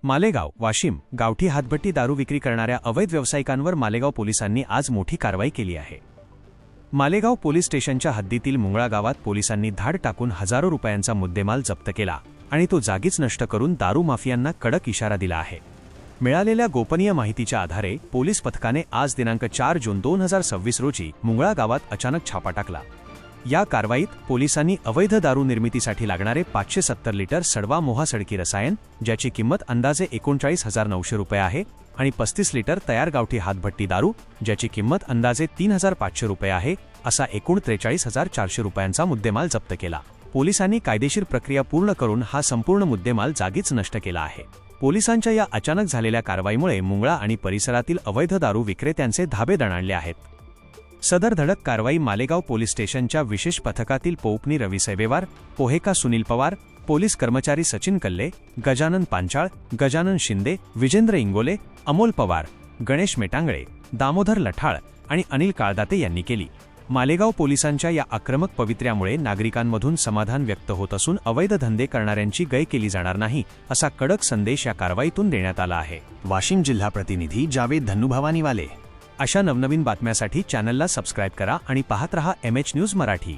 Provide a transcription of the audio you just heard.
मालेगाव, वाशिम गावठी हातभट्टी दारू विक्री करणाऱ्या अवैध व्यावसायिकांवर मालेगाव पोलिसांनी आज मोठी कारवाई केली आहे। मालेगाव पोलीस स्टेशनच्या हद्दीतील मुंगळा गावात पोलिसांनी धाड टाकून हजारो रुपयांचा मुद्देमाल जप्त केला आणि तो जागीच नष्ट करून दारू माफियांना कडक इशारा दिला आहे। मिळालेल्या गोपनीय माहितीच्या आधारे पोलीस पथकाने आज दिनांक 4 जून 2026 रोजी मुंगळा गावात अचानक छापा टाकला। या कारवाईत पोलिसांनी अवैध दारू निर्मितीसाठी लागणारे 570 लिटर सडवा मोहा सडकी रसायन, ज्याची किंमत अंदाजे 39,900 रुपये आहे, आणि 35 लिटर तयार गावठी हातभट्टी दारू, ज्याची किंमत अंदाजे 3,500 रुपये आहे, असा एकूण 43,400 रुपयांचा मुद्देमाल जप्त केला। पोलिसांनी कायदेशीर प्रक्रिया पूर्ण करून हा संपूर्ण मुद्देमाल जागीच नष्ट केला आहे। पोलिसांच्या या अचानक झालेल्या कारवाईमुळे मुंगळा आणि परिसरातील अवैध दारू विक्रेत्यांचे धाबे दणाणले आहेत। सदर धडक कारवाई मालेगाव पोलीस स्टेशनच्या विशेष पथकातील पोपनी रवी सैबेवार, पोहेका सुनील पवार, पोलीस कर्मचारी सचिन कल्ले, गजानन पांचाळ, गजानन शिंदे, विजेंद्र इंगोले, अमोल पवार, गणेश मेटांगळे, दामोदर लठाळ आणि अनिल काळदाते यांनी केली। मालेगाव पोलिसांच्या या आक्रमक पवित्र्यामुळे नागरिकांमधून समाधान व्यक्त होत असून अवैध धंदे करणाऱ्यांची गय केली जाणार नाही, असा कडक संदेश या कारवाईतून देण्यात आला आहे। वाशिम जिल्हा प्रतिनिधी जावेद धन्नुभावानीवाले। अशा नवनवीन बातम्यांसाठी चॅनलला सबस्क्राईब करा आणि पाहत रहा MH न्यूज मराठी।